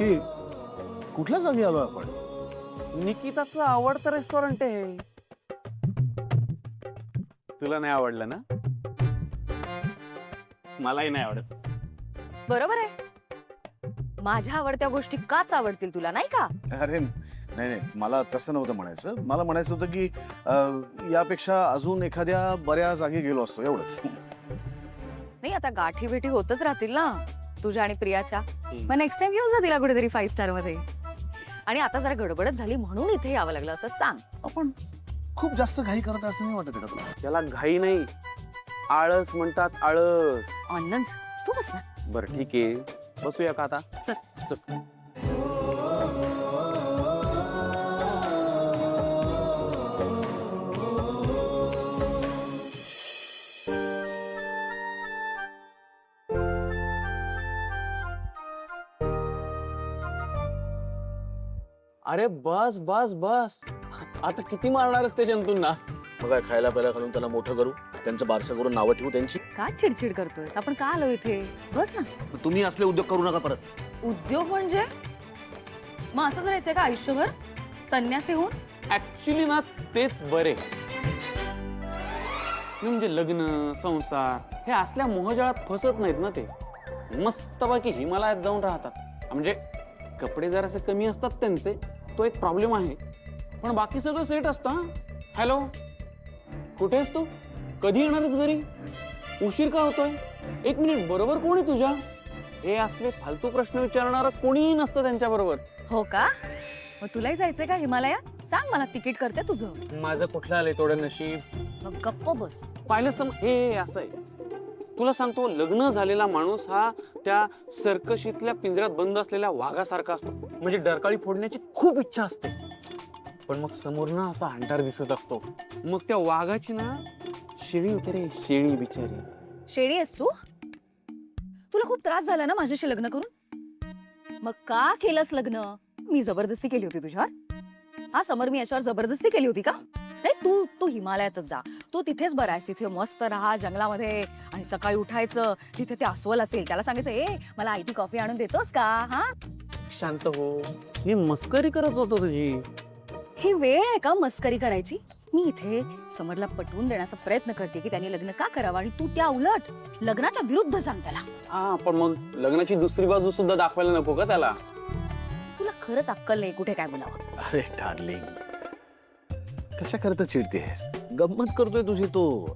नक्की कुठल्या जागी आलो आपण? निकिताचं आवडतं रेस्टॉरंट आहे. तुला नाही आवडलं ना? मलाही नाही आवडत. बरोबर आहे. माझ्या आवडत्या गोष्टी काच आवडतील तुला, नाही का? अरे नाही नाही, मला तसं नव्हतं म्हणायचं. मला म्हणायचं होतं की यापेक्षा अजून एखाद्या बऱ्या जागी गेलो असतो, एवढंच. नाही, आता गाठी भेटी होतच राहतील ना तुझ्या आणि प्रियाच्या. मग नेक्स्ट टाइम घेऊन जा तिला कुठेतरी 5 स्टार मध्ये. आणि आता जरा गडबडच झाली म्हणून इथे यावं लागलं असं सांग. आपण खूप जास्त घाई करत असं नाही वाटत का तुला? त्याला घाई नाही, आळस म्हणतात, आळस. आनंद तू बस ना. बरं ठीक आहे, बसूया का आता? चल. चल. अरे बस बस बस, आता किती मारणारच ते जंतूंना? मग काय खायला प्यायला घालून त्याला मोठं करू, त्यांचं बारसं करून नावं ठेवू त्यांची? का चिडचिड करतोयस? आपण का आलो इथे? बस ना. तुम्ही असले उद्योग करू नका परत. उद्योग म्हणजे मग असंच राहायचंय का आयुष्यभर संन्यासी होऊन? ऍक्च्युली ना तेच बरे. म्हणजे लग्न संसार हे असल्या मोहजाळात फसत नाहीत ना ते. मस्तपैकी हिमालयात जाऊन राहतात. म्हणजे कपडे जरासे कमी असतात त्यांचे, तो एक प्रॉब्लेम आहे, पण बाकी सगळं सेट असतं. हॅलो, कुठे आहेस तू? कधी येणारच घरी? उशीर का होतोय? 1 मिनिट, बरोबर कोण आहे तुझ्या? हे असले फालतू प्रश्न विचारणारं कोणीही नसतं त्यांच्या बरोबर. हो का? मग तुलाही जायचंय का हिमालयात? सांग, मला तिकीट करते तुझं. माझं कुठलं आलंय थोडं नशीब. मग गप्प बस. पाहिलं सम हे असं आहे. तुला सांगतो, लग्न झालेला माणूस हा त्या सर्कशीतल्या पिंजऱ्यात बंद असलेल्या वाघासारखा असतो. म्हणजे डरकाळी फोडण्याची खूप इच्छा असते, पण मग समोर ना असा अंधार दिसत असतो. मग त्या वाघाची ना शेळी होते रे, शेळी बिचारी. शेळी आहेस तू? तुला खूप त्रास झाला ना माझ्याशी लग्न करून? मग का केलंस लग्न? मी जबरदस्ती केली होती तुझ्यावर? हा समर, मी याच्यावर जबरदस्ती केली होती का? नाही, तू तू हिमालयातच जा. तू तिथेच बरा आहेस. तिथे मस्त राहा जंगलामध्ये, आणि सकाळी उठायचं, तिथे ते अस्वल असेल, त्याला सांगायचं, ए मला आयती कॉफी आणून देतोस का? हा, शांत हो, मी मस्करी करत होतो तुझी. ही वेळ आहे का मस्करी करायची? मी इथे समरला पटवून देण्याचा प्रयत्न करते की त्यांनी लग्न का करावं, आणि तू त्या उलट लग्नाच्या विरुद्ध सांग त्याला. हा, पण मग लग्नाची दुसरी बाजू सुद्धा दाखवायला नको का त्याला? तुला खरंच अक्कल नाही कुठे काय बोलावं. अरे डार्लिंग, कशा करता चिडतेस? गंमत करतोय तुझी तो.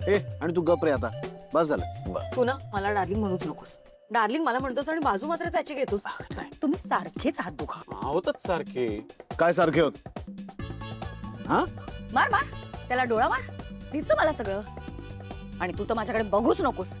ए, आणि तू गप रे आता, बस झालं. तू ना मला डार्लिंग म्हणूच नकोस. डार्लिंग मला म्हणतोस आणि बाजू मात्र त्याची घेतोस. तुम्ही सारखेच हात दुखा. आहोतच सारखे. काय सारखे होत? हा, मार मार त्याला, डोळा मार, दिसतं मला सगळं. आणि तू तर माझ्याकडे बघूच नकोस.